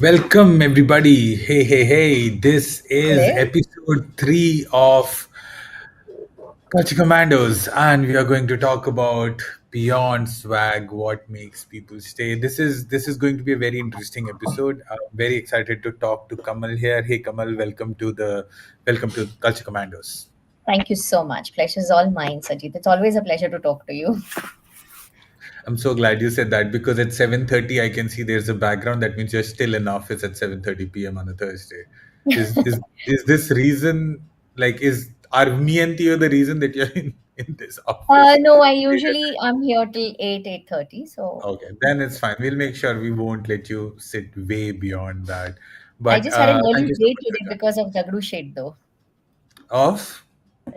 Welcome, everybody. Hey, hey, hey. This is Hello. episode 3 of Culture Commandos, and we are going to talk about beyond swag, what makes people stay. This is going to be a very interesting episode. I'm very excited to talk to Kamal here. Hey, Kamal, welcome to Culture Commandos. Thank you so much. Pleasure is all mine, Sajid. It's always a pleasure to talk to you. I'm so glad you said that because at 7:30 I can see there's a background. That means you're still in office at 7:30 p.m. on a Thursday. Is this reason like is are me and Theo the reason that you're in this office? No, I usually I'm here till 8:30. So Okay, then it's fine. We'll make sure we won't let you sit way beyond that. I But just had an thank early you so day much for today joining. because of Dagdu Shade though. Off?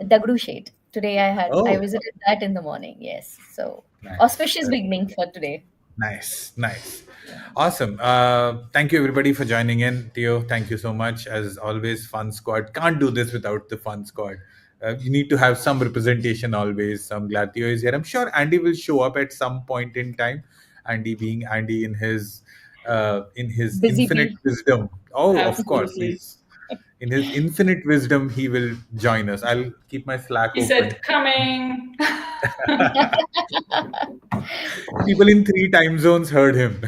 Dagdu Shade. Today I Oh, visited that in the morning. Yes. So nice. auspicious beginning for today. Nice, nice. Awesome. Thank you everybody for joining in. Theo, thank you so much. As always, Fun Squad. Can't do this without the Fun Squad. You need to have some representation always. So I'm glad Theo is here. I'm sure Andy will show up at some point in time. Andy being Andy in his Busy infinite bee. wisdom. Oh, of course. Absolutely. He's in his infinite wisdom, he will join us. I'll keep my Slack He open. said, coming. People in 3 time zones heard him.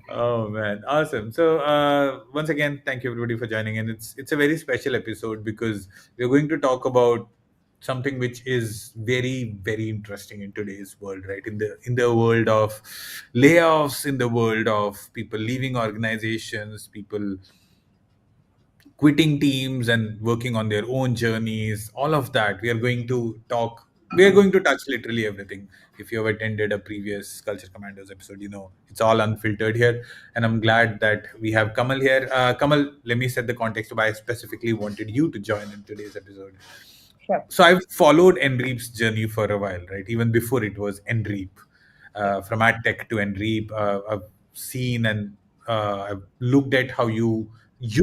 Oh man, awesome! So once again, thank you everybody for joining in. It's a very special episode because we're going to talk about something which is very interesting in today's world, right? In the world of layoffs, in the world of people leaving organizations, people quitting teams and working on their own journeys, all of that. We are going to touch literally everything. If you have attended a previous Culture Commandos episode, you know it's all unfiltered here. And I'm glad that we have Kamal here. Kamal, let me set the context of why I specifically wanted you to join in today's episode. Sure. So I've followed Enreep's journey for a while, right? Even before it was Enreep, from AdTech to Enreep, I've seen and I've looked at how you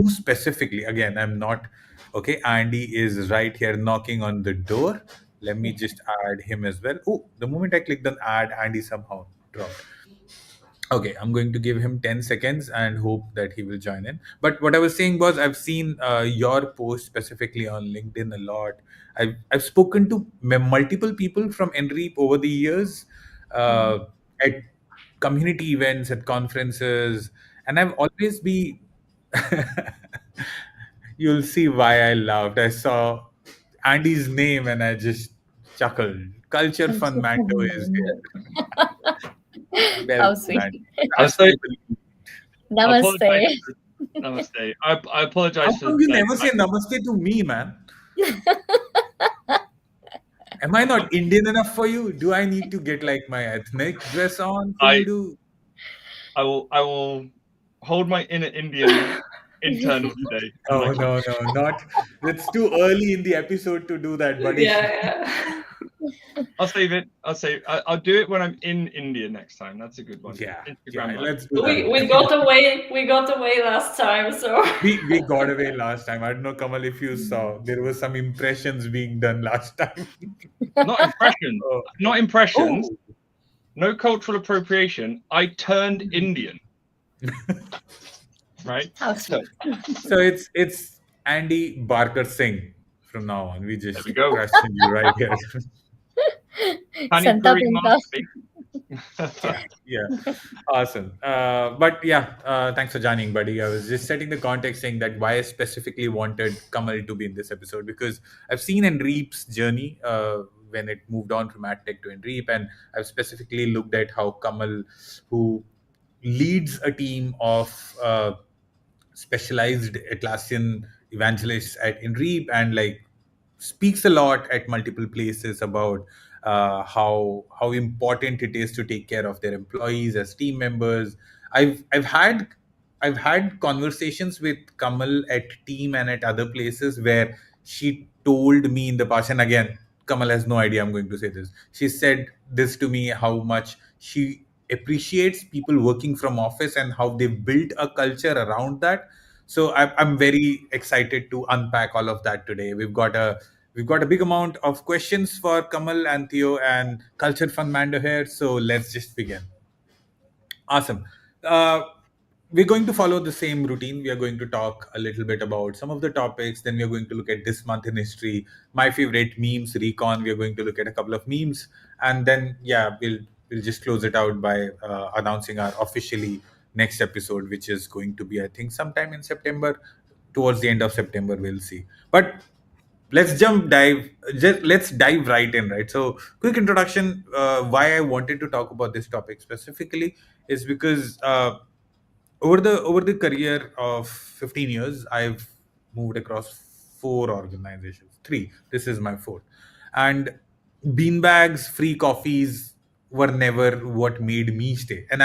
specifically. Again, I'm not okay. Andy is right here knocking on the door. Let me just add him as well. Oh, the moment I clicked on add, Andy somehow dropped. Okay, I'm going to give him 10 seconds and hope that he will join in. But what I was saying was, I've seen your post specifically on LinkedIn a lot. I've spoken to multiple people from Enreep over the years Mhm. uh, at community events, at conferences, and I've always be. You'll see why I laughed. I saw Andy's name and I just chuckled. Culture Fun Mando is here. How Welcome, sweet. Andy. I Trust say, me, believe. I apologize. Namaste. Namaste. I How apologize for come you saying never say like, namaste to me, man? Am I not Indian enough for you? Do I need to get like my ethnic dress on for you I to? I will hold my inner Indian internal today and Oh like no, no, not. It's too early in the episode to do that, buddy. yeah. I'll save it. I'll do it when I'm in India next time. That's a good one. Yeah, yeah. Instagram live. Let's do that. Cool. We got away. We got away last time, so We got away last time. I don't know, Kamal, if you saw. There were some impressions being done last time. Not impressions. Oh, Not impressions. oh. No cultural appropriation. I turned Indian. Right? How So sweet. So it's Andy Barker Singh from now on. We there just we go. question you right here. Pani Santa Puri Pinta. Master. Yeah, yeah, awesome. But yeah, thanks for joining, buddy. I was just setting the context, saying that why I specifically wanted Kamal to be in this episode because I've seen Enreep's journey when it moved on from AdTech to Enreep, and I've specifically looked at how Kamal, who leads a team of specialized Atlassian evangelists at Enreep, and like speaks a lot at multiple places about how important it is to take care of their employees as team members. I've had conversations with Kamal at team and at other places where she told me in the past, and again, Kamal has no idea I'm going to say this. She said this to me, how much she appreciates people working from office and how they've built a culture around that. So I'm very excited to unpack all of that today. We've got a We've got a big amount of questions for Kamal and Theo and Culture Commando here, so let's just begin. Awesome. Uh, we're going to follow the same routine. We are going to talk a little bit about some of the topics. Then we are going to look at this month in history, my favorite memes, recon. We are going to look at a couple of memes, and then we'll just close it out by announcing our officially next episode, which is going to be, I think, sometime in September. Towards the end of September, we'll see. But let's dive right in, right? So quick introduction, why I wanted to talk about this topic specifically is because over the career of 15 years, I've moved across four organizations. Three. This is my fourth. And beanbags, free coffees were never what made me stay. And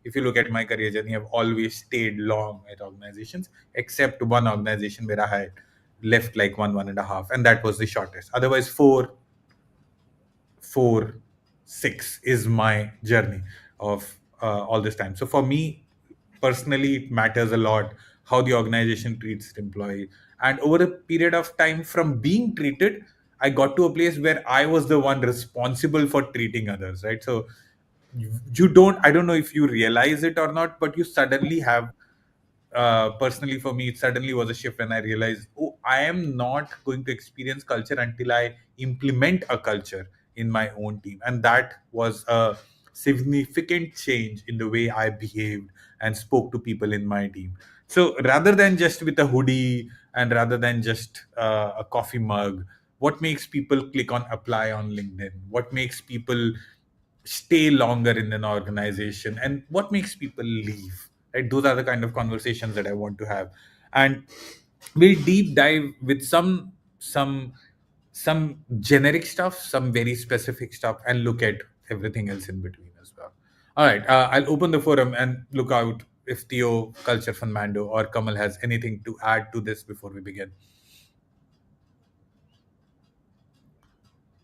if you look at my career journey, I've always stayed long at organizations, except one organization where I had left like one and a half, and that was the shortest. Otherwise, four, six is my journey of all this time. So for me personally, it matters a lot how the organization treats its employee. And over a period of time, from being treated, I got to a place where I was the one responsible for treating others, right? So I don't know if you realize it or not, but you suddenly have personally for me, it suddenly was a shift when I realized, oh, I am not going to experience culture until I implement a culture in my own team. And that was a significant change in the way I behaved and spoke to people in my team. So rather than just with a hoodie and rather than just a coffee mug, what makes people click on apply on LinkedIn? What makes people stay longer in an organization, and what makes people leave, right? Those are the kind of conversations that I want to have. And we'll deep dive with some generic stuff, some very specific stuff, and look at everything else in between as well. All right, I'll open the forum and look out if Theo, Culture Mando, or Kamal has anything to add to this before we begin.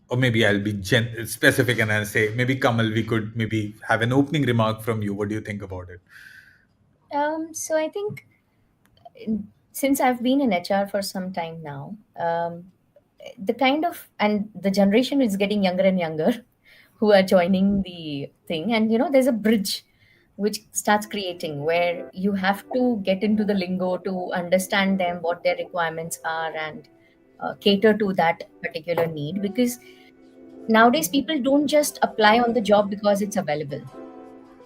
Or maybe I'll be specific and I'll say, maybe Kamal, we could maybe have an opening remark from you. What do you think about it? So I think since I've been in HR for some time now, the kind of and the generation is getting younger and younger who are joining the thing, and there's a bridge which starts creating where you have to get into the lingo to understand them, what their requirements are, and cater to that particular need, because nowadays people don't just apply on the job because it's available.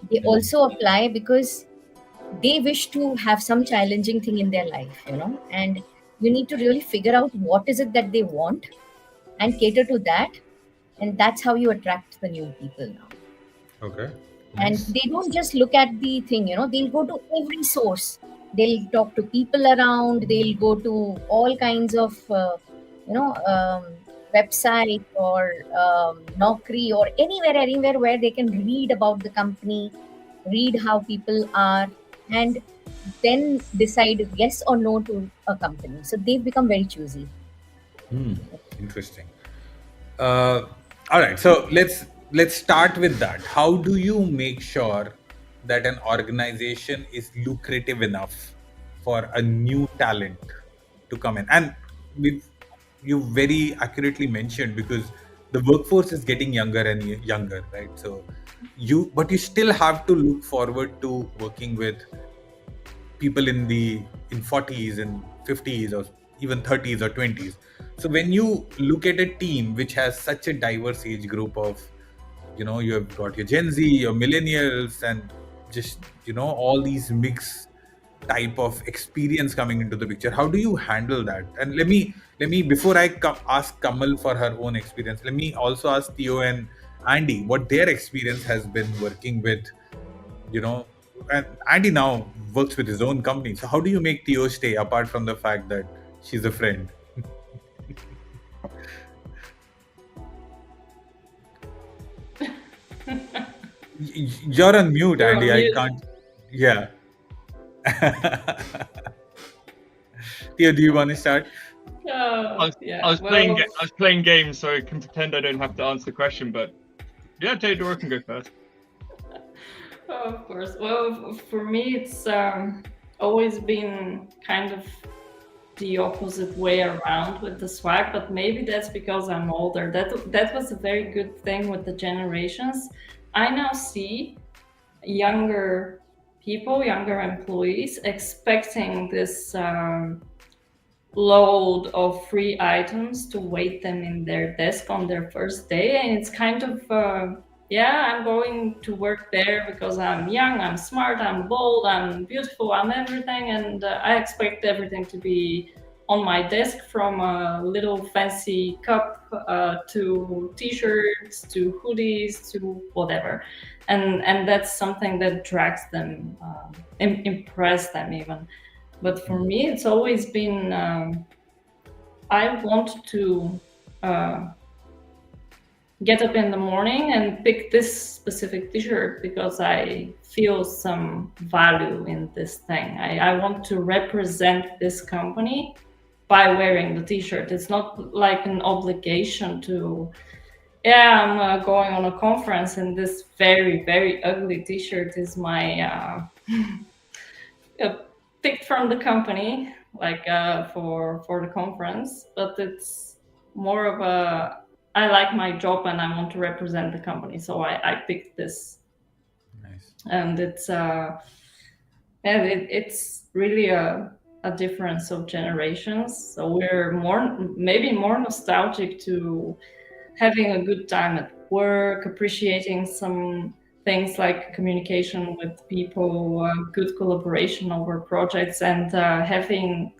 They also apply because they wish to have some challenging thing in their life, and you need to really figure out what is it that they want and cater to that, and that's how you attract the new people now. Okay. And Nice. they don't just look at the thing, they'll go to every source. They'll talk to people around, they'll go to all kinds of website or Naukri or anywhere where they can read about the company, read how people are, and then decide yes or no to a company. So they've become very choosy. Interesting. Uh, all right, so let's start with that. How do you make sure that an organization is lucrative enough for a new talent to come in? And you very accurately mentioned, because the workforce is getting younger and younger, right? So but you still have to look forward to working with people in 40s and 50s or even 30s or 20s. So when you look at a team which has such a diverse age group of, you have got your Gen Z, your millennials, and just all these mixed type of experience coming into the picture, how do you handle that? And let me before I ask Kamal for her own experience, let me also ask Theo and Andy what their experience has been working with, and Andy now works with his own company. So how do you make Theo stay, apart from the fact that she's a friend? You're on mute, You're on Andy. mute. I can't. Yeah. Theo, do you want to start? Yeah. I was playing games, so I can pretend I don't have to answer the question. But yeah, Theodora can go first. Of course. Well, for me, it's always been kind of the opposite way around with the swag, but maybe that's because I'm older. That was a very good thing with the generations. I now see younger people, younger employees expecting this load of free items to wait them in their desk on their first day, and it's kind of yeah, I'm going to work there because I'm young, I'm smart, I'm bold, I'm beautiful, I'm everything, and I expect everything to be on my desk, from a little fancy cup to t-shirts to hoodies to whatever, and that's something that drags them, impress them even. But for me, it's always been I want to get up in the morning and pick this specific t-shirt because I feel some value in this thing. I want to represent this company by wearing the t-shirt. It's not like an obligation to, yeah, I'm going on a conference and this very, very ugly t-shirt is my picked from the company, like for the conference, but it's more of a, I like my job and I want to represent the company, so I picked this. Nice. And it's and it's really a difference of generations. So we're maybe more nostalgic to having a good time at work, appreciating some things like communication with people, good collaboration over projects, and having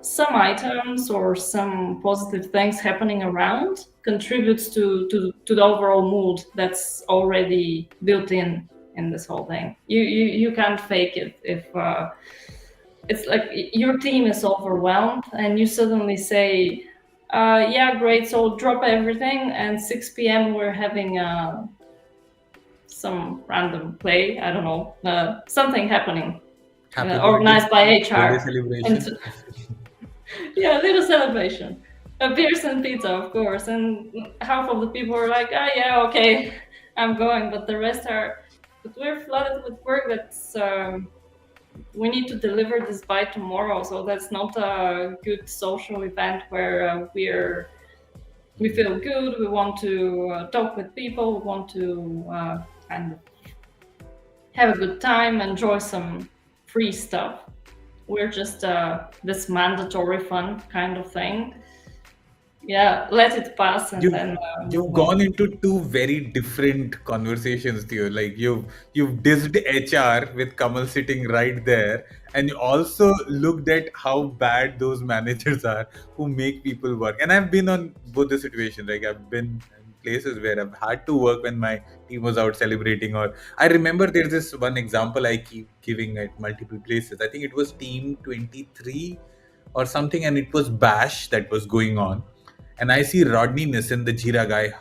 some items or some positive things happening around contributes to the overall mood that's already built in this whole thing. You can't fake it if it's like your team is overwhelmed and you suddenly say, yeah, great, so drop everything, and 6 p.m. we're having some random play, I don't know, something happening, organized by HR. Celebration. Yeah, a little celebration. Beers and pizza, of course. And half of the people are like, oh, yeah, okay, I'm going. But the rest are, but we're flooded with work that's, we need to deliver this by tomorrow. So that's not a good social event where we feel good. We want to talk with people. We want to kind of have a good time, enjoy some free stuff. We're just this mandatory fun kind of thing. Yeah, let it pass, and then you've gone into two very different conversations, Theo. Like you've dissed HR with Kamal sitting right there, and you also looked at how bad those managers are who make people work. And I've been on both the situations. Like I've been in places where I've had to work when my team was out celebrating. Or I remember there's this one example I keep giving at multiple places. I think it was Team 23 or something, and it was Bash that was going on. And I see Rodney Nissen, the Jira guy,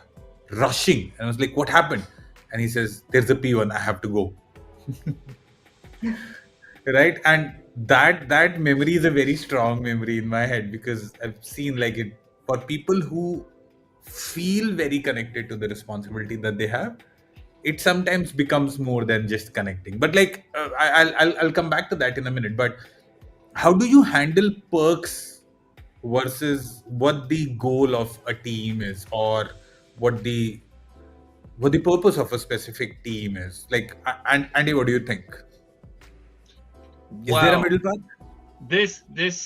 rushing. And I was like, what happened? And he says, there's a P1, I have to go. Right? And that memory is a very strong memory in my head, because I've seen like it for people who feel very connected to the responsibility that they have. It sometimes becomes more than just connecting. But like, I'll come back to that in a minute. But how do you handle perks versus what the goal of a team is, or what the purpose of a specific team is? Like, and Andy, what do you think? Is there a middle path? This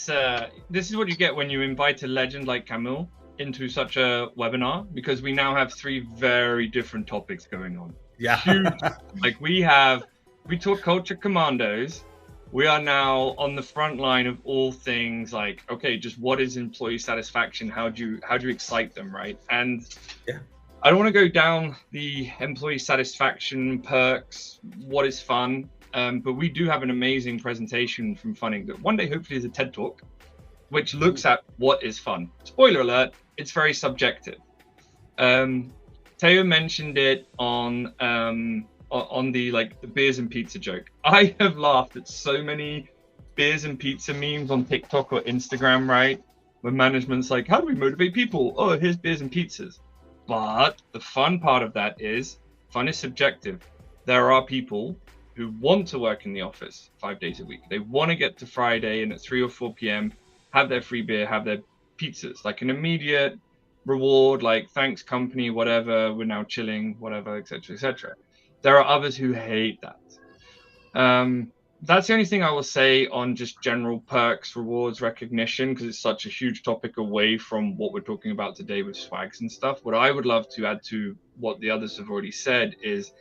is what you get when you invite a legend like Camille into such a webinar, because we now have three very different topics going on. Yeah. Huge. Like we talk Culture Commandos. We are now on the front line of all things like, okay, just what is employee satisfaction? How do you excite them, right? And yeah. I don't want to go down the employee satisfaction perks, what is fun, but we do have an amazing presentation from Funning that one day hopefully is a TED Talk, which looks at what is fun. Spoiler alert, it's very subjective. Teo mentioned it on the like the beers and pizza joke. I have laughed at so many beers and pizza memes on TikTok or Instagram, right? When management's like, how do we motivate people? Oh, here's beers and pizzas. But the fun part of that is, fun is subjective. There are people who want to work in the office 5 days a week. They want to get to Friday and at 3 or 4 p.m. have their free beer, have their pizzas, like an immediate reward, like thanks company, whatever, we're now chilling, whatever, etc., etc. There are others who hate that. That's the only thing I will say on just general perks, rewards, recognition, because it's such a huge topic away from what we're talking about today with swags and stuff. What I would love to add to what the others have already said is,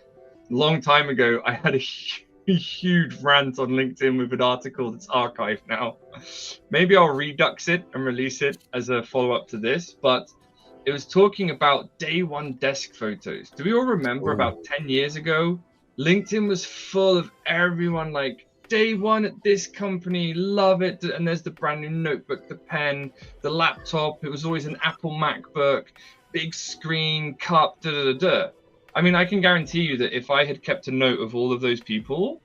a long time ago, I had a huge rant on LinkedIn with an article that's archived now. Maybe I'll redux it and release it as a follow-up to this, but it was talking about day one desk photos. Do we all remember about 10 years ago? LinkedIn was full of everyone like day one at this company, love it. And there's the brand new notebook, the pen, the laptop. It was always an Apple MacBook, big screen, cup, da da da da. I mean, I can guarantee you that if I had kept a note of all of those people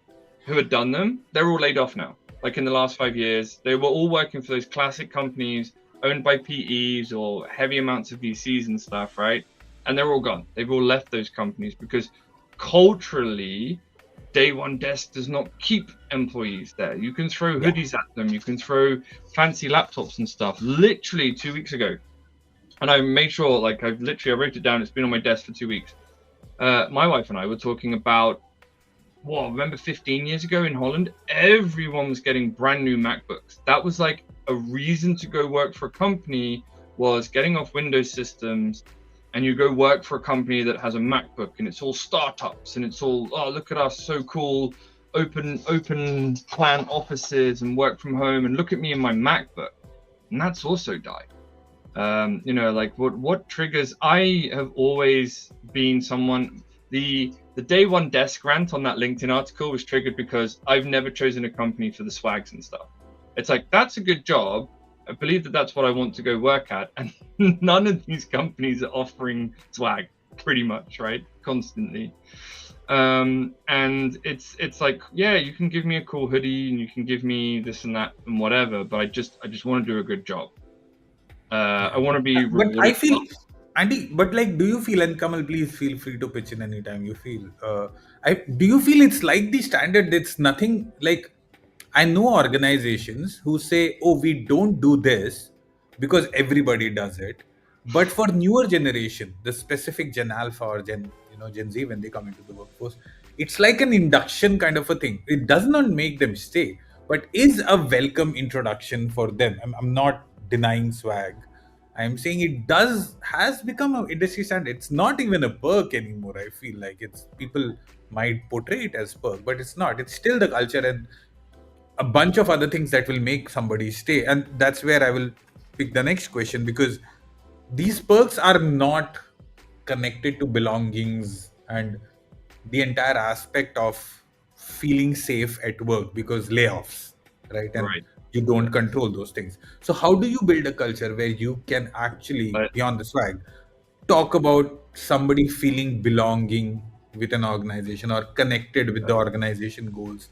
who had done them, they're all laid off now. Like in the last 5 years, they were all working for those classic companies owned by PEs or heavy amounts of VCs and stuff, right? And they're all gone. They've all left those companies because culturally, day one desk does not keep employees there. You can throw hoodies at them. You can throw fancy laptops and stuff. Literally 2 weeks ago. And I made sure, like, I wrote it down. It's been on my desk for 2 weeks. My wife and I were talking about, remember 15 years ago in Holland, everyone was getting brand new MacBooks. That was like a reason to go work for a company, was getting off Windows systems, and you go work for a company that has a MacBook, and it's all startups, and it's all, oh, look at us, so cool, open plan offices and work from home, and look at me in my MacBook. And that's also died. You know, like what triggers, I have always been someone, the day one desk rant on that LinkedIn article was triggered because I've never chosen a company for the swags and stuff. It's like, that's a good job. I believe that that's what I want to go work at. And none of these companies are offering swag, pretty much, right? Constantly. And it's like, yeah, you can give me a cool hoodie and you can give me this and that and whatever, but I just want to do a good job. I want to be but I feel, Andy, but like, do you feel, and Kamal, please feel free to pitch in anytime you feel. Do you feel it's like the standard? It's nothing like, I know organizations who say, "Oh, we don't do this because everybody does it." But for newer generation, the specific Gen Alpha or Gen Z, when they come into the workforce, it's like an induction kind of a thing. It does not make them stay, but is a welcome introduction for them. I'm not denying swag. I'm saying it has become an industry standard. It's not even a perk anymore. I feel like it's, people might portray it as perk, but it's not. It's still the culture and a bunch of other things that will make somebody stay. And that's where I will pick the next question, because these perks are not connected to belongings and the entire aspect of feeling safe at work, because layoffs, right? And you don't control those things. So how do you build a culture where you can actually, beyond the swag, talk about somebody feeling belonging with an organization or connected with the organization goals?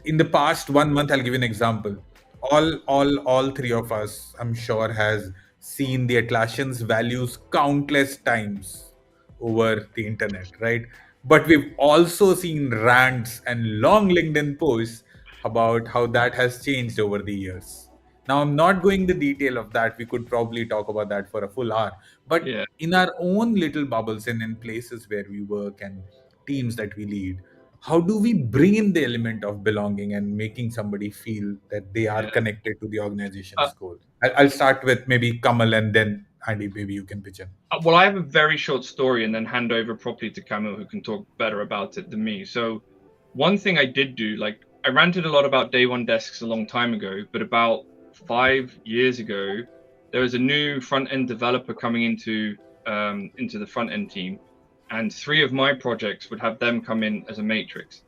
In the past 1 month, I'll give you an example. All three of us, I'm sure, has seen the Atlassian's values countless times over the internet, right? But we've also seen rants and long LinkedIn posts about how that has changed over the years. Now, I'm not going the detail of that. We could probably talk about that for a full hour. But in our own little bubbles and in places where we work and teams that we lead, how do we bring in the element of belonging and making somebody feel that they are connected to the organization's goal? I'll start with maybe Kamal, and then Andy, maybe you can pitch in. Well, I have a very short story and then hand over properly to Kamal, who can talk better about it than me. So one thing I did do, like, I ranted a lot about day one desks a long time ago, but about 5 years ago, there was a new front-end developer coming into the front-end team, and 3 of my projects would have them come in as a matrix.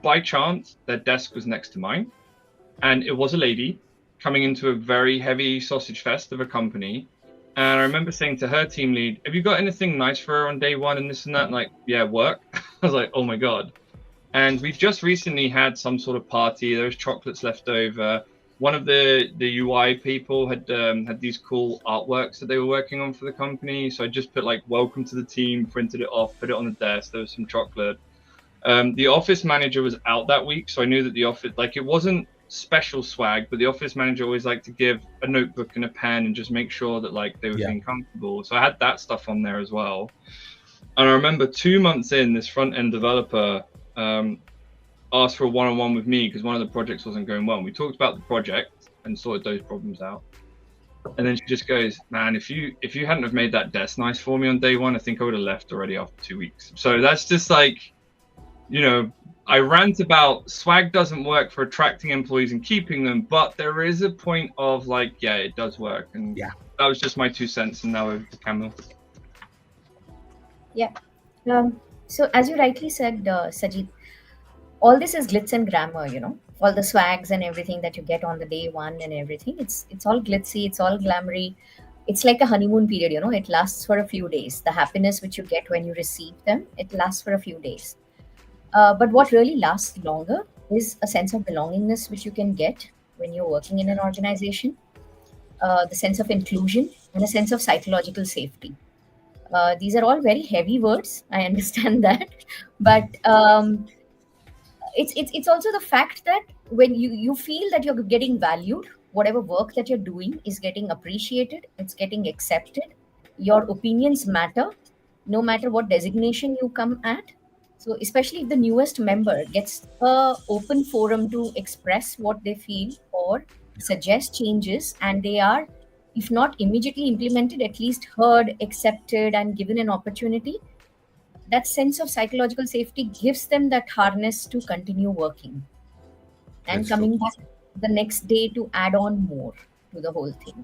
By chance, their desk was next to mine, and it was a lady coming into a very heavy sausage fest of a company. And I remember saying to her team lead, "Have you got anything nice for her on day one?" And this and that. And like, yeah, work. I was like, oh my God. And we just recently had some sort of party. There was chocolates left over. One of the UI people had these cool artworks that they were working on for the company. So I just put like, "Welcome to the team," printed it off, put it on the desk. There was some chocolate. The office manager was out that week, so I knew that the office, like, it wasn't special swag, but the office manager always liked to give a notebook and a pen and just make sure that like they were Yeah. feeling comfortable. So I had that stuff on there as well. And I remember 2 months in, this front end developer asked for a one-on-one with me because one of the projects wasn't going well. And we talked about the project and sorted those problems out. And then she just goes, "Man, if you hadn't have made that desk nice for me on day one, I think I would have left already after 2 weeks." So that's just like, you know, I rant about swag doesn't work for attracting employees and keeping them, but there is a point of like, yeah, it does work. And Yeah. that was just my 2 cents. And now over to Camille. So as you rightly said, Sajid, all this is glitz and glamour, all the swags and everything that you get on the day one and everything. It's all glitzy, it's all glamoury. It's like a honeymoon period, it lasts for a few days. The happiness which you get when you receive them, it lasts for a few days. But what really lasts longer is a sense of belongingness which you can get when you're working in an organization, the sense of inclusion, and a sense of psychological safety. These are all very heavy words. I understand that, but it's also the fact that when you feel that you're getting valued, whatever work that you're doing is getting appreciated, it's getting accepted, your opinions matter, no matter what designation you come at. So especially if the newest member gets a open forum to express what they feel or suggest changes, and they are, if not immediately implemented, at least heard, accepted, and given an opportunity, that sense of psychological safety gives them that harness to continue working and That's true. coming back the next day to add on more to the whole thing.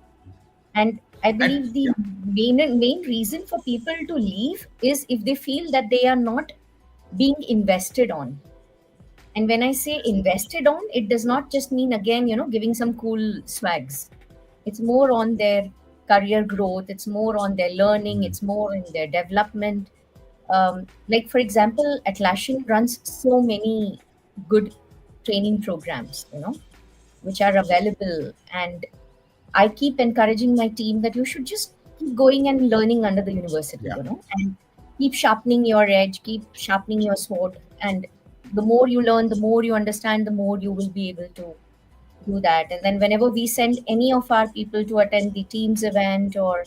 And I And believe the main reason for people to leave is if they feel that they are not being invested on. And when I say invested on, it does not just mean, again, giving some cool swags. It's more on their career growth, it's more on their learning, it's more in their development. Like, for example, Atlassian runs so many good training programs, which are available. And I keep encouraging my team that you should just keep going and learning under the university, Yeah. and keep sharpening your edge, keep sharpening your sword. And the more you learn, the more you understand, the more you will be able to do that. And then whenever we send any of our people to attend the teams event or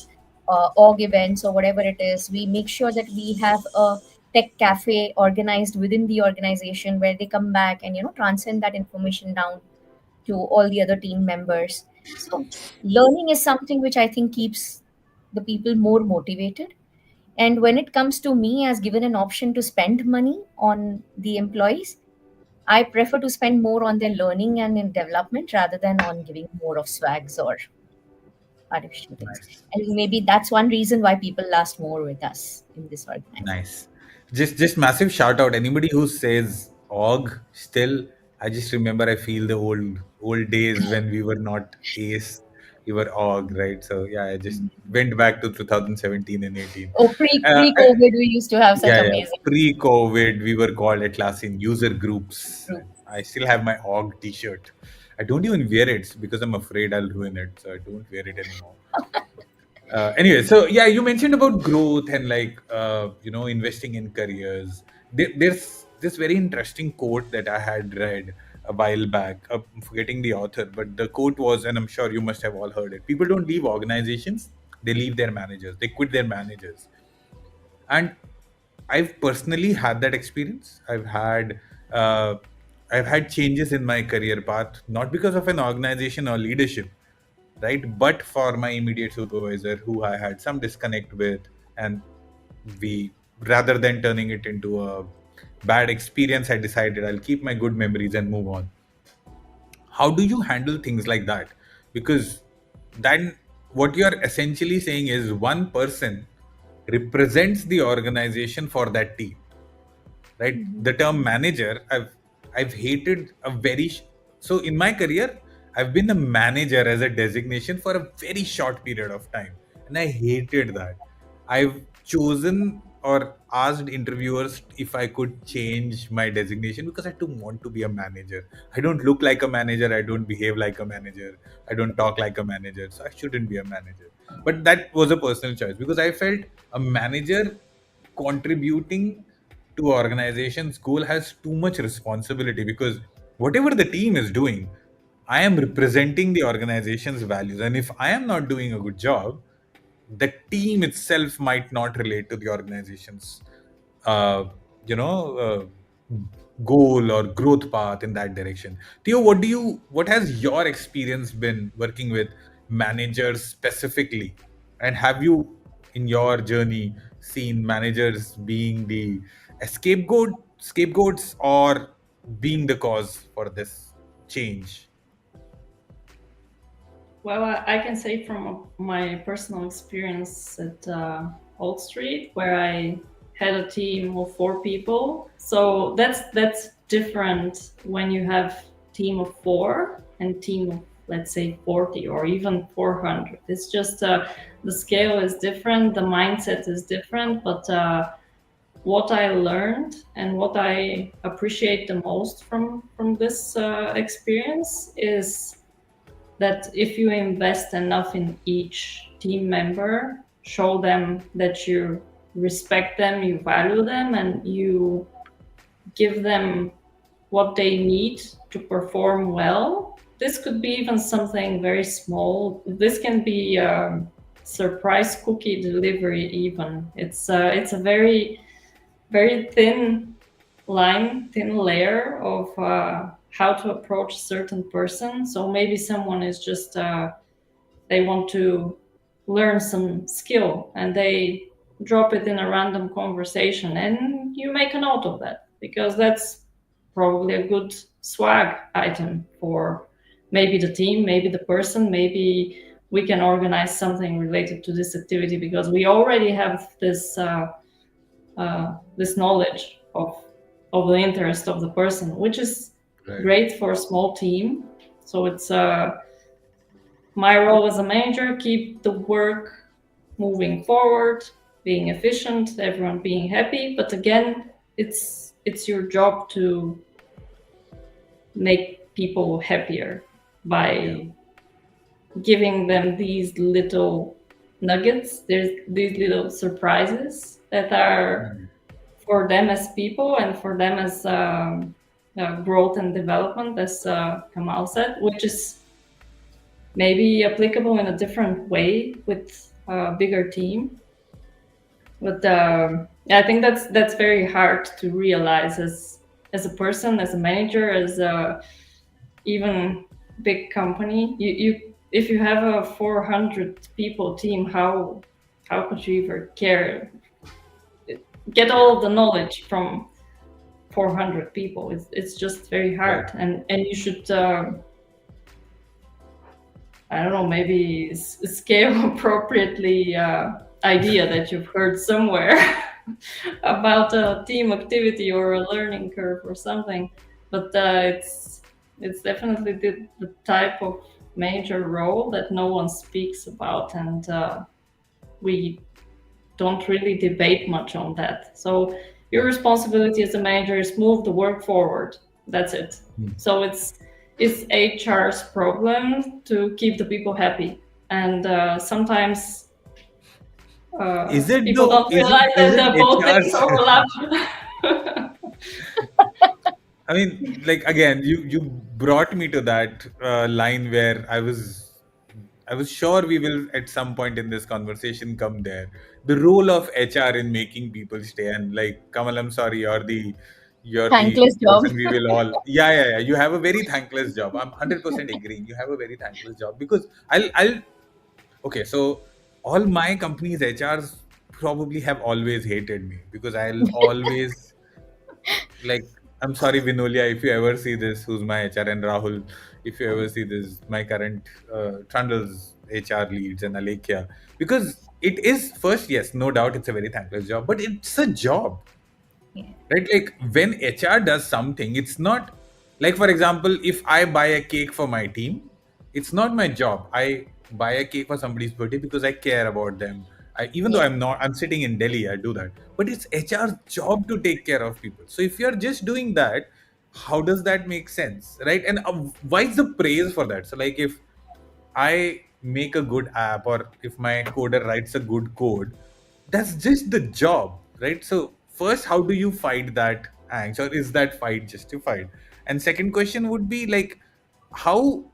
org events or whatever it is, we make sure that we have a tech cafe organized within the organization where they come back and transcend that information down to all the other team members. So learning is something which I think keeps the people more motivated. And when it comes to me as given an option to spend money on the employees, I prefer to spend more on their learning and in development rather than on giving more of swags or artificial things. nice. And maybe that's one reason why people last more with us in this organization. Nice. Just massive shout out. Anybody who says org still, I just remember I feel the old days when we were not ace, we were org, right? So yeah, I just went back to 2017 and 18. Oh, pre-COVID, we used to have such Yeah. amazing Pre-COVID, we were called Atlassian user groups. group. I still have my org T-shirt. I don't even wear it because I'm afraid I'll ruin it, so I don't wear it anymore. Anyway, so yeah, you mentioned about growth and like investing in careers. There's this very interesting quote that I had read a while back. I'm forgetting the author, but the quote was, and I'm sure you must have all heard it: people don't leave organizations; they leave their managers. They quit their managers. And I've personally had that experience. Uh, I've had changes in my career path, not because of an organization or leadership, right? But for my immediate supervisor, who I had some disconnect with, and we, rather than turning it into a bad experience, I decided I'll keep my good memories and move on. How do you handle things like that? Because then what you're essentially saying is one person represents the organization for that team, right? The term manager, I've hated a very so in my career I've been a manager as a designation for a very short period of time, and I hated that. I've chosen or asked interviewers if I could change my designation because I don't want to be a manager. I don't look like a manager, I don't behave like a manager, I don't talk like a manager, so I shouldn't be a manager. But that was a personal choice because I felt a manager contributing to organization's goal has too much responsibility, because whatever the team is doing, I am representing the organization's values. And if I am not doing a good job, the team itself might not relate to the organization's uh, you know goal or growth path in that direction. Theo, what has your experience been working with managers specifically, and have you in your journey seen managers being the scapegoats or being the cause for this change? Well, I can say from my personal experience at Old Street, where I had a team of 4 people. So that's different when you have team of 4 and team of, let's say, 40 or even 400. It's just the scale is different, the mindset is different, but what I learned and what I appreciate the most from this experience is that if you invest enough in each team member, show them that you respect them, you value them, and you give them what they need to perform well. This could be even something very small. This can be a surprise cookie delivery even. It's a very, very thin line, thin layer of how to approach a certain person. So maybe someone is just they want to learn some skill and they drop it in a random conversation, and you make a note of that because that's probably a good swag item for maybe the team, maybe the person, maybe we can organize something related to this activity because we already have this knowledge of the interest of the person, which is Right. great for a small team. So it's my role as a manager, keep the work moving forward, being efficient, everyone being happy. But again, it's your job to make people happier by giving them these little nuggets. There's these little surprises that are for them as people and for them as growth and development, as Kamal said, which is maybe applicable in a different way with a bigger team. But I think that's very hard to realize as a person, as a manager, as a even big company. You if you have a 400 people team, how could you even care? Get all the knowledge from 400 people. It's just very hard, and you should I don't know, maybe scale appropriately idea that you've heard somewhere about a team activity or a learning curve or something. But it's definitely the type of major role that no one speaks about, and we don't really debate much on that. So your responsibility as a manager is move the work forward. That's it. So it's HR's problem to keep the people happy, and sometimes Is it people though? don't realize Is that it both things HR's? overlap. I mean, like again, you brought me to that line where I was sure we will at some point in this conversation come there. The role of HR in making people stay, and like Kamal, I'm sorry, you're the Thankless job. person we will all. Yeah. You have a very thankless job. I'm 100% agreeing. You have a very thankless job because I'll. Okay, so all my company's HRs probably have always hated me because I'll always like, I'm sorry, Vinolia, if you ever see this, who's my HR, and Rahul, if you ever see this, my current Trundle's HR leads, and Alekia, because it is first, yes, no doubt, it's a very thankless job, but it's a job, Yeah. right? Like when HR does something, it's not like, for example, if I buy a cake for my team, it's not my job. I buy a cake for somebody's birthday because I care about them. Even though Yeah. I'm sitting in Delhi, I do that. But it's HR's job to take care of people. So if you're just doing that, how does that make sense, right? And why is the praise for that? So like if I make a good app or if my coder writes a good code, that's just the job, right? So first, how do you fight that angst, or is that fight justified? And second question would be like, how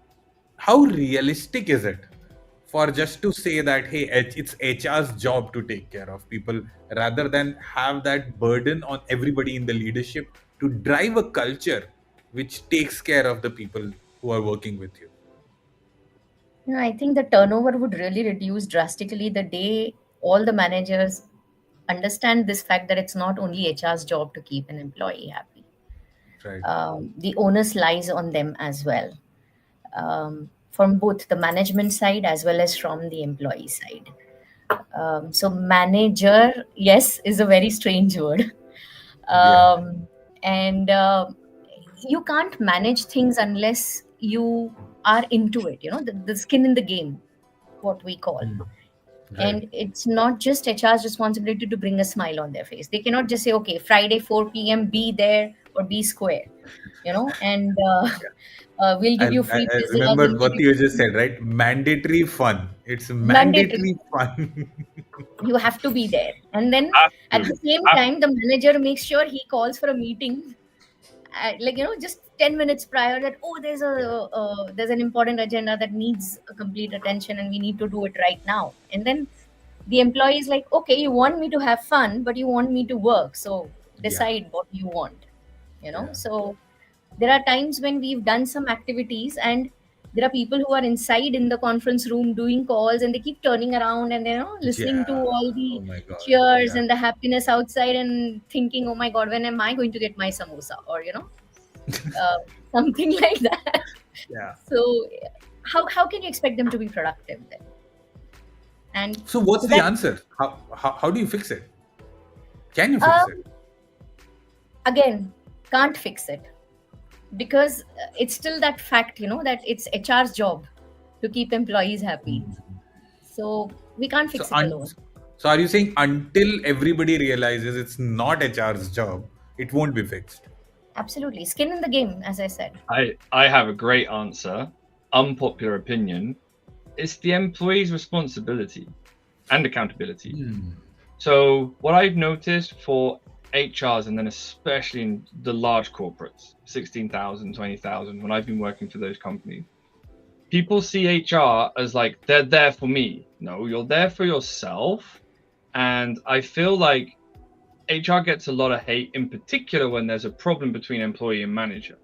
how realistic is it for just to say that, hey, it's HR's job to take care of people, rather than have that burden on everybody in the leadership to drive a culture which takes care of the people who are working with you? I think the turnover would really reduce drastically the day all the managers understand this fact that it's not only HR's job to keep an employee happy. Right. The onus lies on them as well, from both the management side as well as from the employee side. So, manager, yes, is a very strange word. Yeah. And you can't manage things unless you are into it, the skin in the game, what we call. Hmm. Right. And it's not just HR's responsibility to bring a smile on their face. They cannot just say, okay, Friday 4 p.m., be there or be square, and we'll I, give you I free I pizzas, remember we'll give what you you just said, right? Mandatory fun. It's mandatory. mandatory fun. You have to be there. And then Have at the to. same time, the manager makes sure he calls for a meeting, just 10 minutes prior, that, oh, there's an important agenda that needs a complete attention and we need to do it right now. And then the employee is like, okay, you want me to have fun, but you want me to work, so Yeah. decide what you want. Yeah. So there are times when we've done some activities, and there are people who are inside in the conference room doing calls, and they keep turning around and they're listening to Yeah. all Oh the my God. cheers Yeah. and the happiness outside, and thinking, oh my god, when am I going to get my samosa, or uh, something like that. Yeah. So how can you expect them to be productive then? And So what's so the that answer? How do you fix it? Can you fix it? um, again, can't fix it, because it's still that fact, that it's HR's job to keep employees happy. Mhm. So we can't So, fix it alone. so are you saying until everybody realizes it's not HR's job, it won't be fixed? Absolutely. Skin in the game, as I said. I have a great answer. Unpopular opinion. It's the employee's responsibility and accountability. Hmm. So what I've noticed for HRs, and then especially in the large corporates, 16,000, 20,000, when I've been working for those companies, people see HR as like, they're there for me. No, you're there for yourself. And I feel like HR gets a lot of hate, in particular when there's a problem between employee and manager,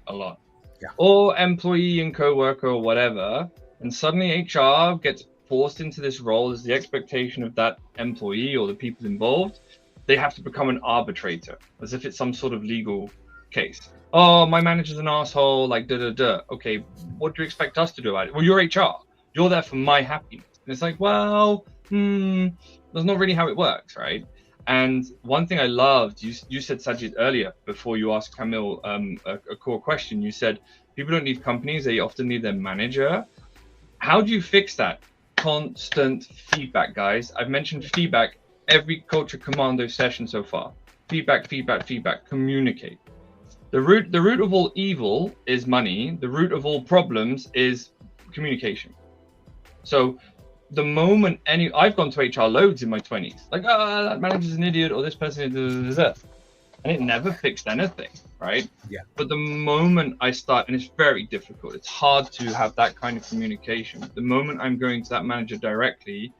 a lot. Yeah. Or employee and co-worker or whatever. And suddenly HR gets forced into this role as the expectation of that employee or the people involved. They have to become an arbitrator, as if it's some sort of legal case. Oh, my manager's an asshole, like da da da. Okay, what do you expect us to do about it? Well, you're HR. You're there for my happiness. And it's like, well, that's not really how it works, right? And one thing I loved, you said, Sajid, earlier, before you asked Camille a core question, you said people don't need companies, they often need their manager. How do you fix that? Constant feedback, guys. I've mentioned feedback every Culture Commando session so far. Feedback, feedback, feedback. Communicate. The root of all evil is money. The root of all problems is communication. So the moment I've gone to HR loads in my 20s, like, oh, that manager's an idiot, or this person is that, and it never fixed anything, right? Yeah. But the moment I start, and it's very difficult, it's hard to have that kind of communication. The moment I'm going to that manager directly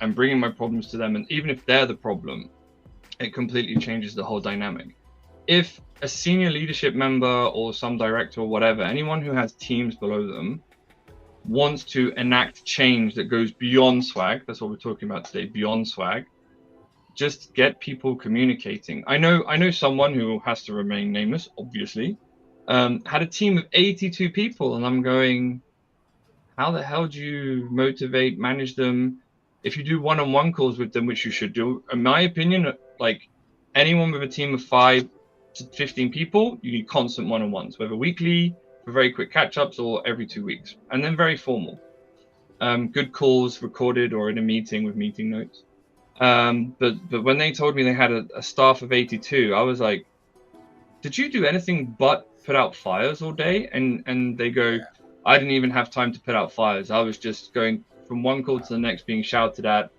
and bringing my problems to them, and even if they're the problem, it completely changes the whole dynamic. If a senior leadership member or some director or whatever, anyone who has teams below them, wants to enact change that goes beyond swag, that's what we're talking about today, beyond swag, just get people communicating. I know someone who has to remain nameless, obviously, had a team of 82 people, and I'm going, how the hell do you motivate, manage them? If you do one-on-one calls with them, which you should do, in my opinion, like anyone with a team of 5 to 15 people, you need constant one-on-ones, whether weekly, for very quick catch-ups, or every 2 weeks, and then very formal. Good calls recorded or in a meeting with meeting notes. But when they told me they had a staff of 82, I was like, did you do anything but put out fires all day? And they go, I didn't even have time to put out fires. I was just going from one call to the next, being shouted at.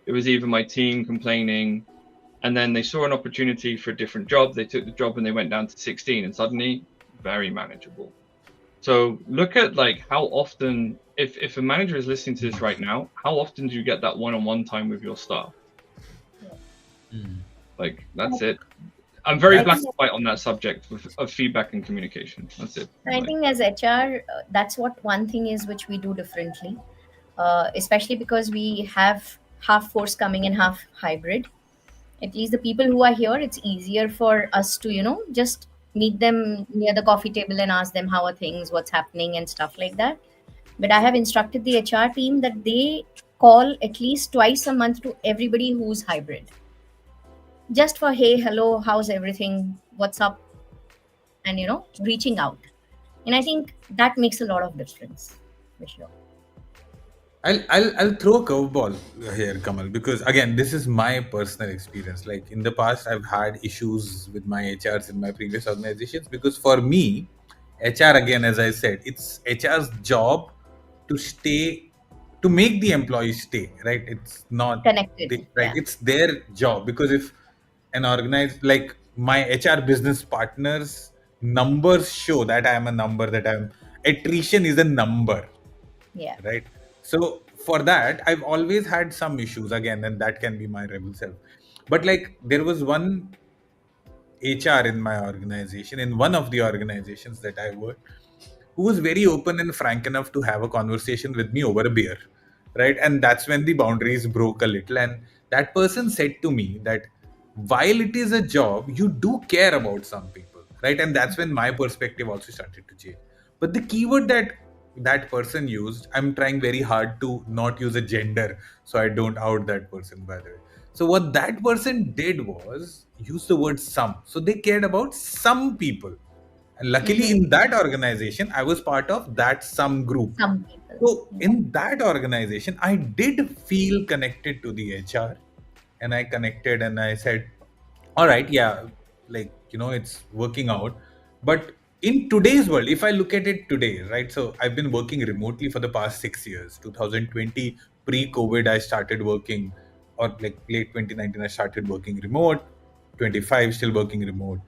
It was even my team complaining. And then they saw an opportunity for a different job. They took the job and they went down to 16, and suddenly very manageable. So look at like how often, if a manager is listening to this right now, how often do you get that one-on-one time with your staff? Like that's it. I'm very I black think and white on that subject of feedback and communication. That's it. I Like, think as HR, that's what one thing is which we do differently, especially because we have half force coming in, half hybrid. At least the people who are here, it's easier for us to, just meet them near the coffee table and ask them how are things, what's happening, and stuff like that. But I have instructed the HR team that they call at least twice a month to everybody who's hybrid, just for hey, hello, how's everything, what's up, and reaching out. And I think that makes a lot of difference, for sure. I'll throw a curveball here, Kamal, because again, this is my personal experience. Like in the past, I've had issues with my HRs in my previous organizations because for me, HR again, as I said, it's HR's job to stay, to make the employees stay, right? It's not Connected, right. yeah. It's their job because if an organized like my HR business partners numbers show that I am a number, that I'm attrition is a number, Yeah. right? So for that I've always had some issues again, and that can be my rebel self. But like there was one HR in my organization, in one of the organizations that I worked, who was very open and frank enough to have a conversation with me over a beer, right? And that's when the boundaries broke a little. And that person said to me that while it is a job, you do care about some people, right? And that's when my perspective also started to change. But the keyword that that person used, I'm trying very hard to not use a gender so I don't out that person, by the way. So what that person did was use the word some. So they cared about some people, and luckily, Mm-hmm. in that organization, I was part of that some group. Some people. So, Yeah. in that organization, I did feel connected to the HR, and I connected and I said, all right, yeah, like, it's working out. But in today's world, if I look at it today, right? So, I've been working remotely for the past 6 years. 2020, pre COVID, I started working, or like late 2019, I started working remote. 25, still working remote.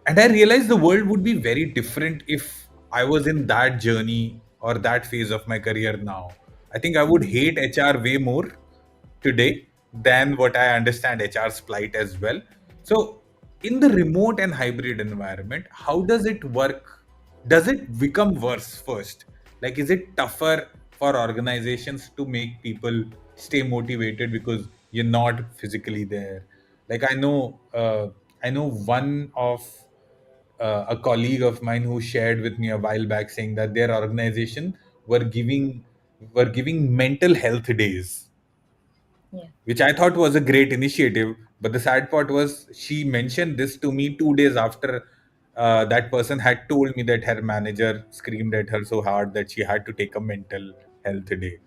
And I realized the world would be very different if I was in that journey or that phase of my career now. I think I would Mhm. hate HR way more today than what I understand HR's plight as well. So, in the remote and hybrid environment, how does it work? Does it become worse first? Like, is it tougher for organizations to make people stay motivated because you're not physically there? Like, I know one of a colleague of mine who shared with me a while back saying that their organization were giving were giving mental health days, Yeah. which I thought was a great initiative. But the sad part was she mentioned this to me 2 days after that person had told me that her manager screamed at her so hard that she had to take a mental health day.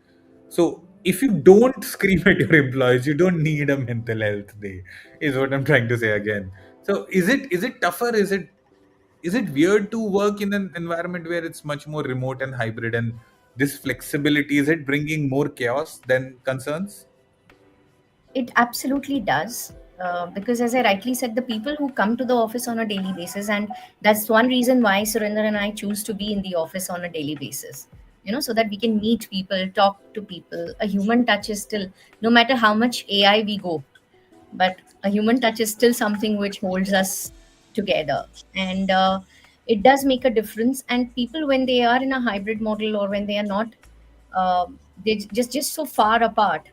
So if you don't scream at your employees, you don't need a mental health day, is what I'm trying to say again. So is it tougher? Is it weird to work in an environment where it's much more remote and hybrid, and this flexibility, is it bringing more chaos than concerns? It absolutely does. Because, as I rightly said, the people who come to the office on a daily basis, and that's one reason why Surinder and I choose to be in the office on a daily basis, so that we can meet people, talk to people. A human touch is still, no matter how much AI we go, but a human touch is still something which holds us together. And it does make a difference. And people, when they are in a hybrid model or when they are not, they just so far apart,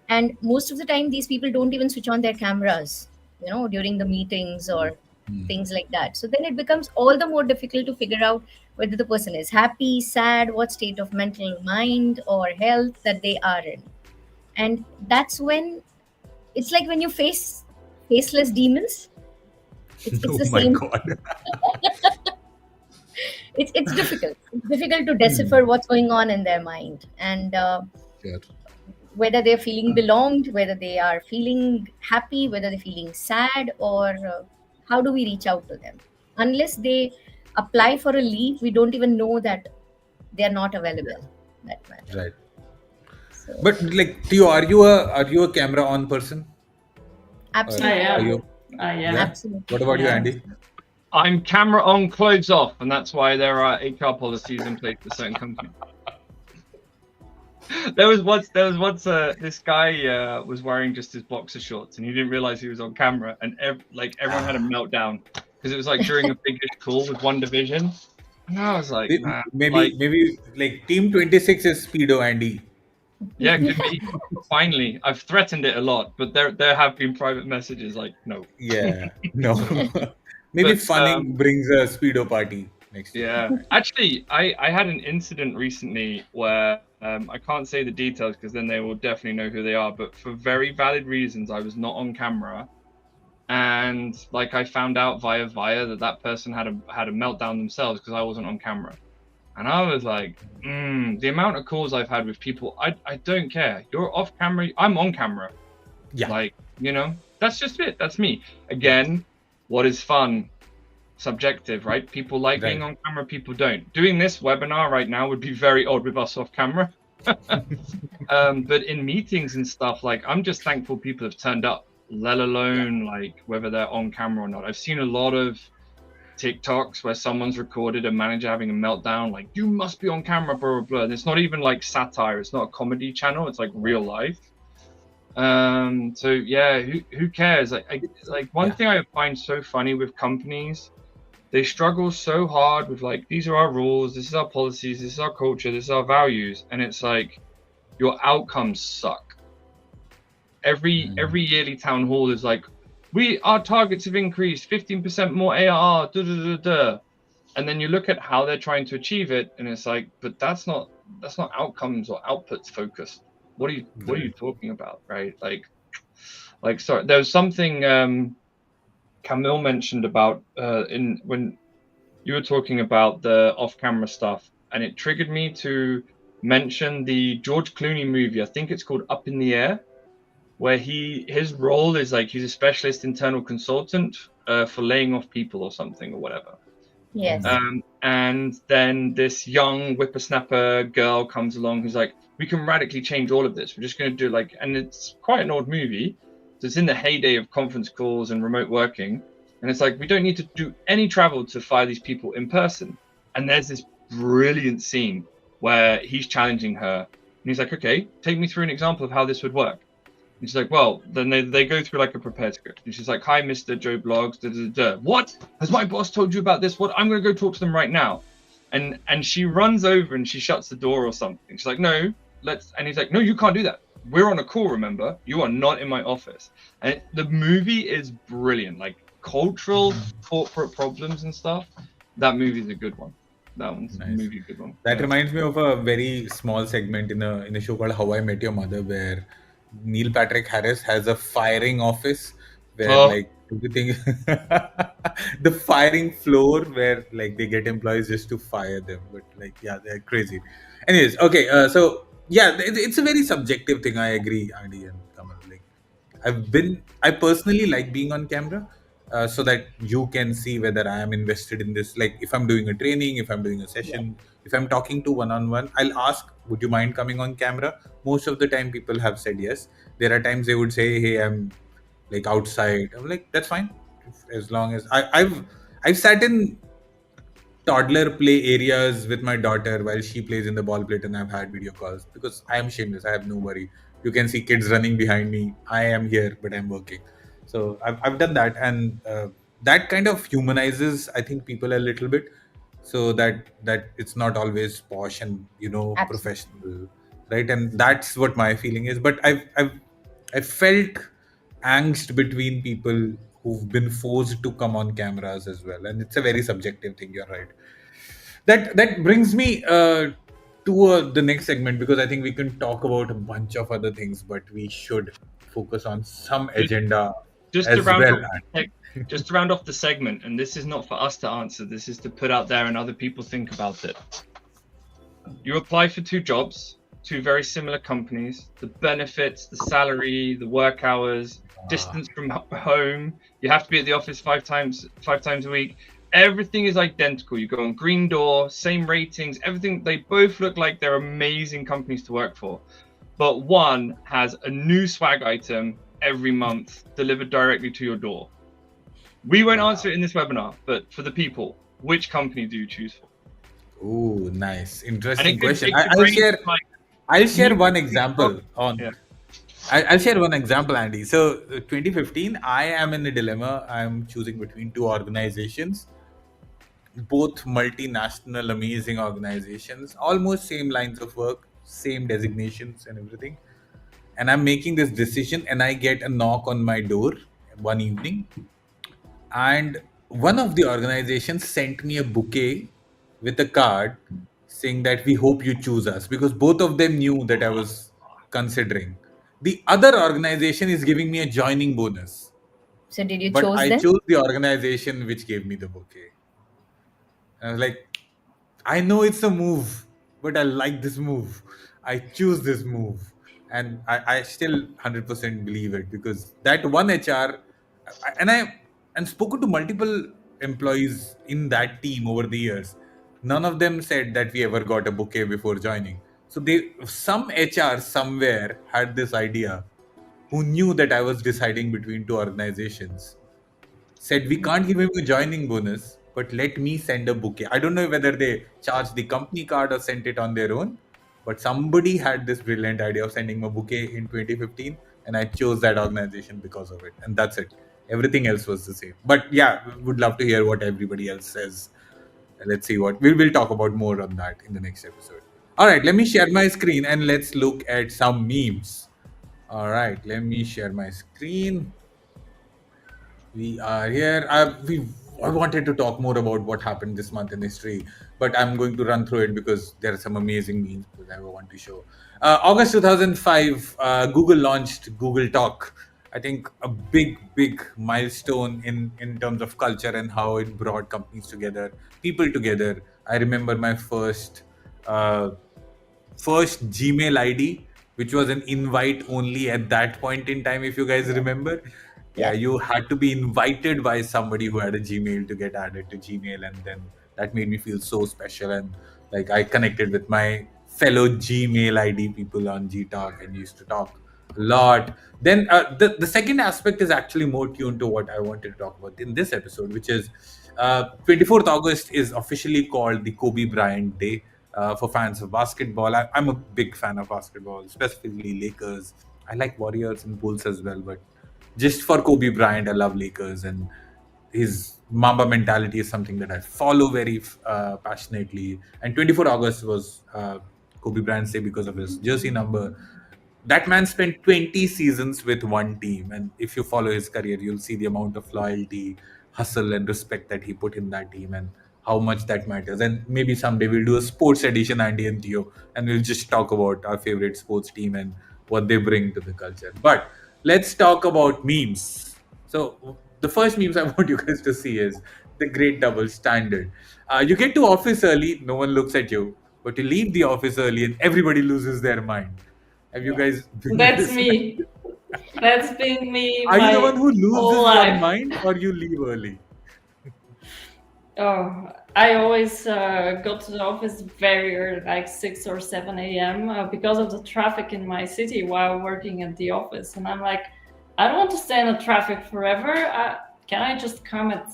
and most of the time these people don't even switch on their cameras during the meetings or things like that. So then it becomes all the more difficult to figure out whether the person is happy, sad, what state of mental mind or health that they are in. And that's when it's like when you face faceless demons. It's Oh the my same. God. It's difficult. It's difficult to Hmm. decipher what's going on in their mind. And Sure. whether they're feeling belonged, whether they are feeling happy, whether they're feeling sad, or how do we reach out to them? Unless they apply for a leave, we don't even know that they're not Yeah. available. That matter. Right. So, But like, Theo, are you a camera on person, or I absolutely, are I am. you? am. I am. Yeah. Absolutely. What about you, Yeah. Andy? I'm camera on, clothes off, and that's why there are HR policies in place for certain companies. There was once this guy was wearing just his boxer shorts, and he didn't realize he was on camera, and everyone had a meltdown because it was like during a biggish call with one division, and I was like, man, maybe like Team 26 is Speedo Andy. Yeah, could be. Finally, I've threatened it a lot, but there have been private messages like, no. Yeah, no. Maybe But, Funning brings a Speedo party next year. Yeah, actually, I had an incident recently where I can't say the details because then they will definitely know who they are. But for very valid reasons, I was not on camera, and like I found out via that person had a meltdown themselves because I wasn't on camera. And I was like, the amount of calls I've had with people, I don't care. You're off camera, I'm on camera. Yeah. Like, that's just it. That's me. Again, what is fun? Subjective, right? People like being on camera, people don't. Doing this webinar right now would be very odd with us off camera. But in meetings and stuff, like, I'm just thankful people have turned up, let alone like whether they're on camera or not. I've seen a lot of TikToks where someone's recorded a manager having a meltdown, like, you must be on camera, blah, blah, blah. And it's not even like satire. It's not a comedy channel. It's like real life. So yeah, who cares? Like one thing I find so funny with companies, they struggle so hard with like, these are our rules, this is our policies, this is our culture, this is our values. And it's like, your outcomes suck. Every yearly town hall is like, our targets have increased 15% more ARR, and then you look at how they're trying to achieve it, and it's like, but that's not outcomes or outputs focused. What are you talking about, right? Like sorry, there was something Camille mentioned about when you were talking about the off-camera stuff, and it triggered me to mention the George Clooney movie. I think it's called Up in the Air, where his role is like, he's a specialist internal consultant for laying off people or something or whatever. Yes. And then this young whippersnapper girl comes along who's like, we can radically change all of this. We're just going to do and it's quite an old movie. So it's in the heyday of conference calls and remote working. And it's like, we don't need to do any travel to fire these people in person. And there's this brilliant scene where he's challenging her. And he's like, okay, take me through an example of how this would work. And she's like, well, then they go through like a prepared script. And she's like, hi, Mr. Joe Blogs. What? Has my boss told you about this? What? I'm going to go talk to them right now. And she runs over and she shuts the door or something. She's like, no, and he's like, no, you can't do that. We're on a call, remember? You are not in my office. And the movie is brilliant. Like cultural, corporate problems and stuff. That movie is a good one. That one's a movie, good one. That reminds me of a very small segment in a show called How I Met Your Mother, where Neil Patrick Harris has a firing office where like everything the firing floor where like they get employees just to fire them, but like they're crazy. Anyways, okay, so it's a very subjective thing. I agree, Andy and Kamal. Like I personally like being on camera so that you can see whether I am invested in this. Like if I'm doing a training, if I'm doing a session, if I'm talking to one-on-one, I'll ask, would you mind coming on camera? Most of the time people have said yes. There are times they would say, hey, I'm like outside. I'm like, that's fine. As long as I've sat in toddler play areas with my daughter while she plays in the ball pit, and I've had video calls because I am shameless. I have no worry. You can see kids running behind me. I am here, but I'm working. So I've done that, and that kind of humanizes, I think, people a little bit, so that it's not always posh and Absolutely. professional, right? And that's what my feeling is. But I've felt angst between people who've been forced to come on cameras as well, and it's a very subjective thing. You're right. That brings me to the next segment, because I think we can talk about a bunch of other things, but we should focus on some agenda just as to round well. just to round off the segment, and this is not for us to answer, this is to put out there and other people think about it. You apply for 2 jobs, 2 very similar companies, the benefits, the salary, the work hours, distance from home, you have to be at the office 5 times a week, everything is identical. You go on Green Door, same ratings, everything. They both look like they're amazing companies to work for, but one has a new swag item every month delivered directly to your door. We won't Wow. answer it in this webinar, but for the people, which company do you choose for? Oh, nice, And interesting question. it could I'll range share. from, like, I'll share one community example on. yeah. I'll share one example, Andy. So, 2015, I am in a dilemma. I'm choosing between two organizations, both multinational, amazing organizations, almost same lines of work, same designations, and everything. And I'm making this decision, and I get a knock on my door one evening, and one of the organizations sent me a bouquet with a card saying that we hope you choose us, because both of them knew that I was considering. The other organization is giving me a joining bonus, So did you but chose I them? chose the organization which gave me the bouquet. And I was like, I know it's a move, but I like this move. I choose this move. And I still 100% believe it, because that one HR, and I and spoken to multiple employees in that team over the years. None of them said that we ever got a bouquet before joining. So some HR somewhere had this idea, who knew that I was deciding between two organizations, said we can't give him a joining bonus, but let me send a bouquet. I don't know whether they charged the company card or sent it on their own, but somebody had this brilliant idea of sending a bouquet in 2015, and I chose that organization because of it. And that's it. Everything else was the same. But yeah, would love to hear what everybody else says. Let's see what we'll talk about more on that in the next episode. All right, let me share my screen and let's look at some memes. All right, let me share my screen. We are here. I wanted to talk more about what happened this month in history, but I'm going to run through it because there are some amazing memes that I want to show. August 2005, Google launched Google Talk. I think a big milestone in terms of culture and how it brought companies together, people together. I remember my uh, first Gmail ID, which was an invite only at that point in time, if you guys remember. Yeah, Yes. you had to be invited by somebody who had a Gmail to get added to Gmail, and then that made me feel so special. And like I connected with my fellow Gmail ID people on G Talk and used to talk a lot. Then the second aspect is actually more tuned to what I wanted to talk about in this episode, which is 24th August is officially called the Kobe Bryant Day for fans of basketball. I'm a big fan of basketball, specifically Lakers. I like Warriors and Bulls as well, but just for Kobe Bryant, I love Lakers, and his Mamba mentality is something that I follow very passionately. And 24 August was Kobe Bryant's day because of his jersey number. That man spent 20 seasons with one team, and if you follow his career, you'll see the amount of loyalty, hustle, and respect that he put in that team, and how much that matters. And maybe someday we'll do a sports edition, Andy and Theo, and we'll just talk about our favorite sports team and what they bring to the culture. But let's talk about memes. So the first memes I want you guys to see is the great double standard. You get to office early, no one looks at you, but you leave the office early and everybody loses their mind. Have you Yeah. guys been with That's this? Man? me. That's been me Are you the one my who whole loses your life. mind, or you leave early? Oh, I always go to the office very early, like 6 or 7 a.m. Because of the traffic in my city while working at the office. And I'm like, I don't want to stay in the traffic forever. Can I just come at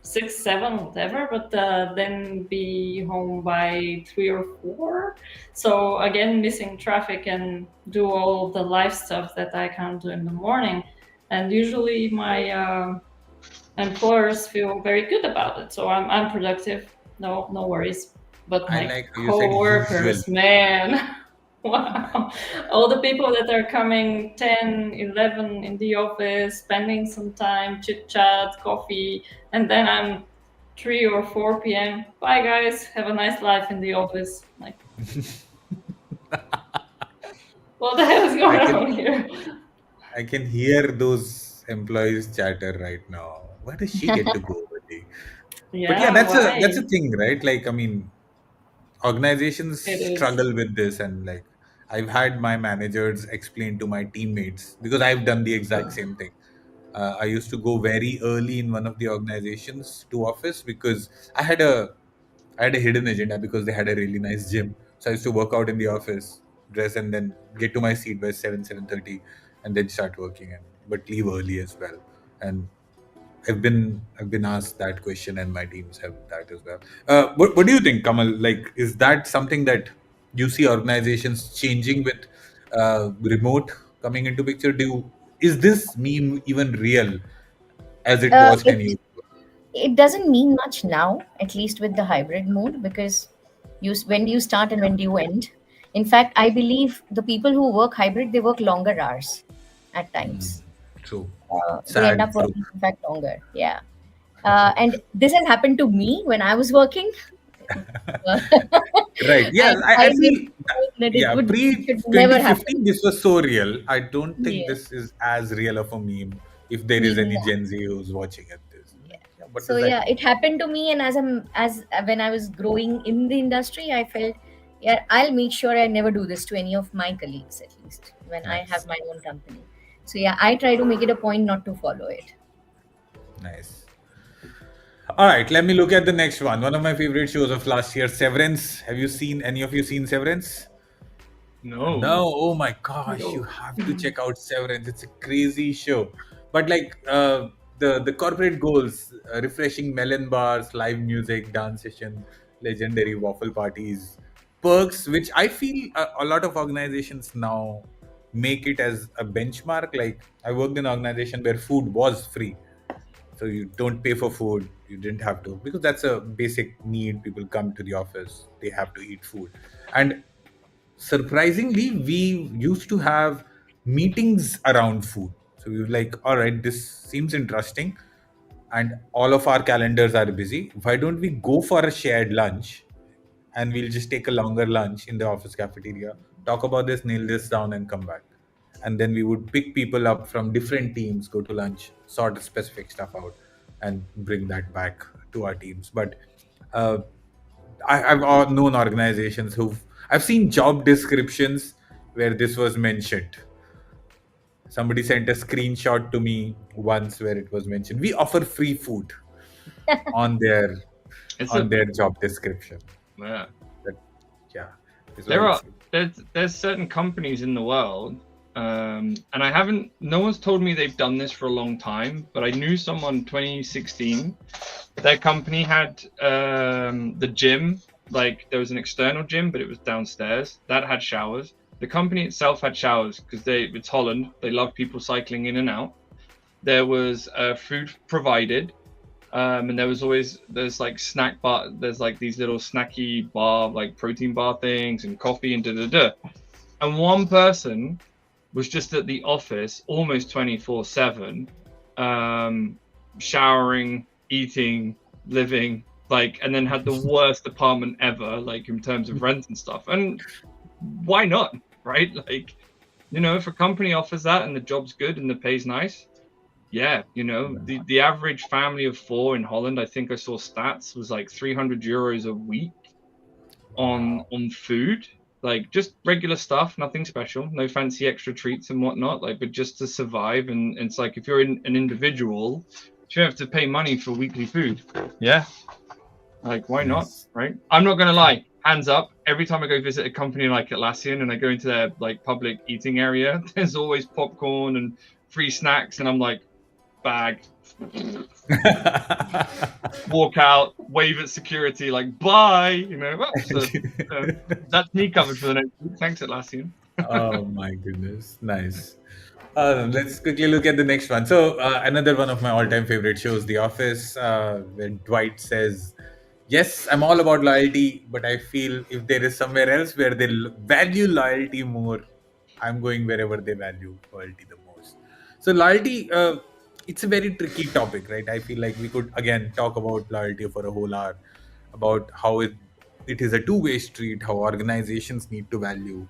6, 7, whatever, but then be home by 3 or 4? So again, missing traffic and do all the life stuff that I can't do in the morning. And usually my employers feel very good about it. So I'm productive. No worries. But I my like how you said usual. coworkers, man, wow. All the people that are coming 10, 11 in the office, spending some time, chit chat, coffee, and then I'm 3 or 4 p.m. Bye guys, have a nice life in the office. Like, what the hell is I going can on here? I can hear those employees chatter right now. Where does she get to go, buddy? But yeah, Yeah, that's a why? thing, right? Like, I mean, organizations It is. struggle with this, and like I've had my managers explain to my teammates, because I've done the exact same thing. I used to go very early in one of the organizations to office because I had a hidden agenda, because they had a really nice gym. So I used to work out in the office, dress, and then get to my seat by 7:30, and then start working, and but leave early as well. And I've been asked that question, and my teams have that as well. What do you think, Kamal? Like, is that something that you see organizations changing with remote coming into picture? Is this meme even real as it Uh, was it 10 years ago? it doesn't mean much now, at least with the hybrid mode, because when do you start and when do you end? In fact, I believe the people who work hybrid, they work longer hours at Mm, times. true. They end Sad, up true. working, in fact, longer. Yeah. And this has happened to me when I was working. Uh, Right. Yeah, and I I made feel the point that yeah, it pre should never happen. 2015 this was so real. I don't think Yeah. this is as real of a meme if there is any No. Gen Z who's watching at this. Like, yeah, what So does that yeah, mean? it happened to me, and as when I was growing in the industry, I felt, yeah, I'll make sure I never do this to any of my colleagues, at least when I have Nice. my own company. So yeah, I try to make it a point not to follow it. Nice. All right, let me look at the next one. One of my favorite shows of last year, Severance. Have you seen any of you seen Severance? No. No, oh my gosh, you No. have to check out Severance. It's a crazy show. But like the corporate goals, refreshing melon bars, live music, dance session, legendary waffle parties, perks, which I feel a lot of organizations now make it as a benchmark. Like I worked in an organization where food was free, so you don't pay for food. You didn't have to, because that's a basic need. People come to the office, they have to eat food, and surprisingly we used to have meetings around food. So we were like, all right, this seems interesting, and all of our calendars are busy. Why don't we go for a shared lunch, and we'll just take a longer lunch in the office cafeteria, talk about this, nail this down, and come back. And then we would pick people up from different teams, go to lunch, sort specific stuff out, and bring that back to our teams. But uh, I've known organizations I've seen job descriptions where this was mentioned. Somebody sent a screenshot to me once where it was mentioned, we offer free food on their It's on a their job description. yeah. That, yeah, is what There it are said. there's certain companies in the world, and I haven't. No one's told me they've done this for a long time, but I knew someone 2016. Their company had the gym. Like there was an external gym, but it was downstairs. That had showers. The company itself had showers because it's Holland. They love people cycling in and out. There was food provided, and there's like snack bar. There's like these little snacky bar, like protein bar things, and coffee and da da da. And one person was just at the office almost 24/7, showering, eating, living, like, and then had the worst apartment ever, like in terms of rent and stuff. And why not, right? Like, if a company offers that and the job's good and the pay's nice, yeah, the average family of four in Holland, I think I saw stats, was like 300 euros a week Wow. on food, like just regular stuff, nothing special, no fancy extra treats and whatnot, like, but just to survive. And it's like, if you're an individual, you have to pay money for weekly food. Yeah, like, why not, Nice. right? I'm not gonna lie, hands up, every time I go visit a company like Atlassian and I go into their like public eating area, there's always popcorn and free snacks, and I'm like, bag, walk out, wave at security, like, bye, so that's me covered for the next week. Thanks, Atlassian. Oh my goodness, nice. Let's quickly look at the next one. So another one of my all-time favorite shows, The Office, where Dwight says, yes, I'm all about loyalty, but I feel if there is somewhere else where they value loyalty more, I'm going wherever they value loyalty the most. So loyalty, it's a very tricky topic, right? I feel like we could again talk about loyalty for a whole hour, about how it is a two-way street, how organizations need to value,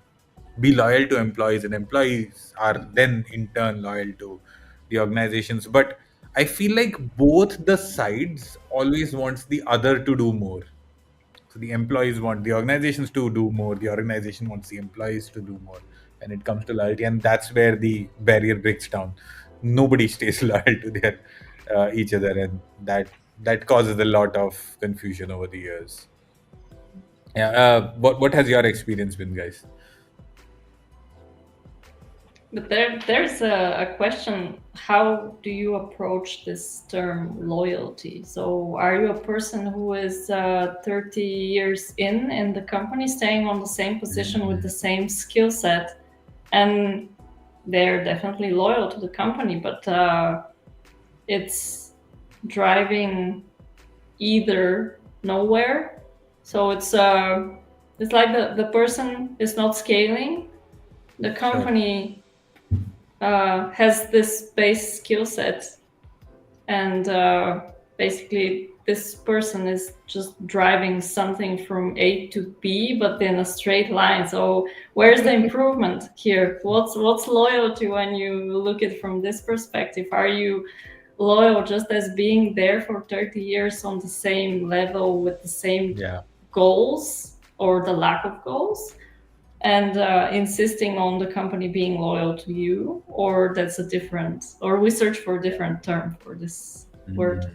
be loyal to employees, and employees are then in turn loyal to the organizations. But I feel like both the sides always wants the other to do more. So the employees want the organizations to do more, the organization wants the employees to do more when it comes to loyalty, and that's where the barrier breaks down. Nobody stays loyal to their each other, and that causes a lot of confusion over the years. Yeah, what has your experience been, guys? But there's a question. How do you approach this term loyalty? So, are you a person who is 30 years in the company, staying on the same position with the same skill set, and they're definitely loyal to the company, but it's driving either nowhere. So it's like the person is not scaling. The company has this base skill set, and basically this person is just driving something from A to B, but in a straight line. So where's the improvement here? What's loyalty when you look at it from this perspective? Are you loyal just as being there for 30 years on the same level with the same goals or the lack of goals, and insisting on the company being loyal to you? Or that's a different, or we search for a different term for this word?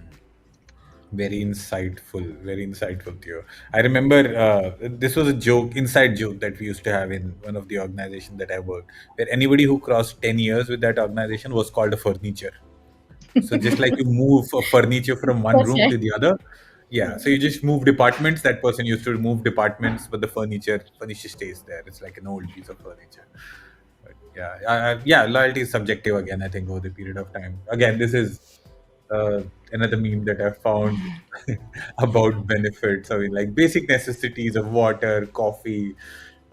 Very insightful, Theo. I remember this was a joke, inside joke that we used to have in one of the organizations that I worked, where anybody who crossed 10 years with that organization was called a furniture. So just like you move a furniture from one room to the other, so you just move departments. That person used to move departments, but the furniture stays there. It's like an old piece of furniture. But loyalty is subjective again, I think, over the period of time. Again, this is another meme that I found about benefits. I mean, like basic necessities of water, coffee,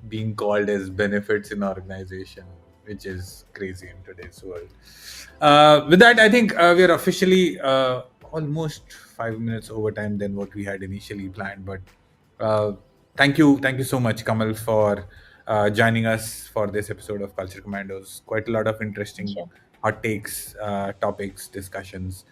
being called as benefits in organization, which is crazy in today's world. With that, I think we are officially almost 5 minutes over time than what we had initially planned. But thank you so much, Kamal, for joining us for this episode of Culture Commandos. Quite a lot of interesting hot takes, topics, discussions.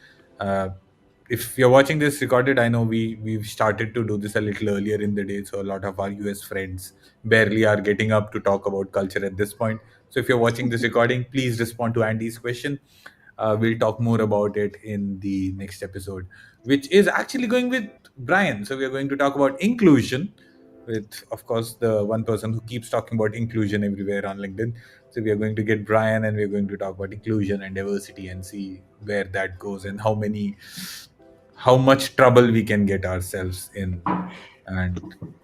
If you're watching this recorded, I know we've started to do this a little earlier in the day, so a lot of our US friends barely are getting up to talk about culture at this point. So if you're watching this recording, please respond to Andy's question. We'll talk more about it in the next episode, which is actually going with Brian. So we are going to talk about inclusion with, of course, the one person who keeps talking about inclusion everywhere on LinkedIn. So we are going to get Brian, and we're going to talk about inclusion and diversity and see where that goes and how much trouble we can get ourselves in. And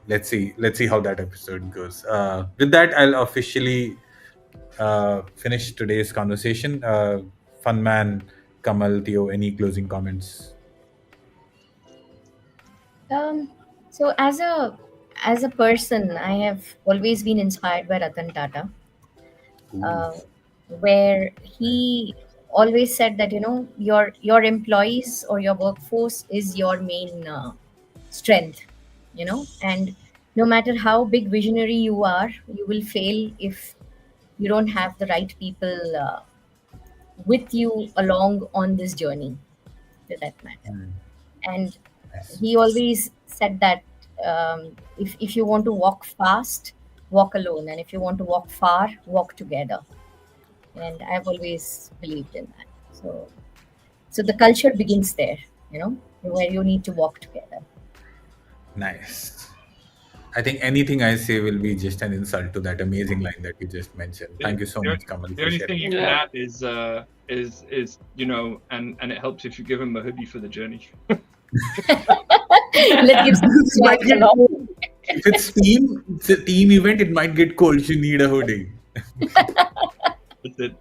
let's see how that episode goes. With that, I'll officially finish today's conversation. Fun man, Kamal, Theo, any closing comments? So as a person, I have always been inspired by Ratan Tata, where he always said that your employees or your workforce is your main strength, and no matter how big visionary you are, you will fail if you don't have the right people with you along on this journey, for that matter. And he always said that if you want to walk fast, walk alone, and if you want to walk far, walk together. And I've always believed in that. So the culture begins there, where you need to walk together. Nice. I think anything I say will be just an insult to that amazing line that you just mentioned. Thank you so much, Kamal. The only thing you can add is and it helps if you give him a hoodie for the journey. If it's a team event, it might get cold. You need a hoodie. That's it.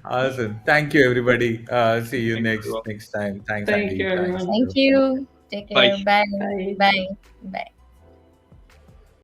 Awesome. Thank you, everybody. See you next time. Thanks, Thank Andy. you, everyone. Thank you. Take care. Bye. Bye. Bye. Bye.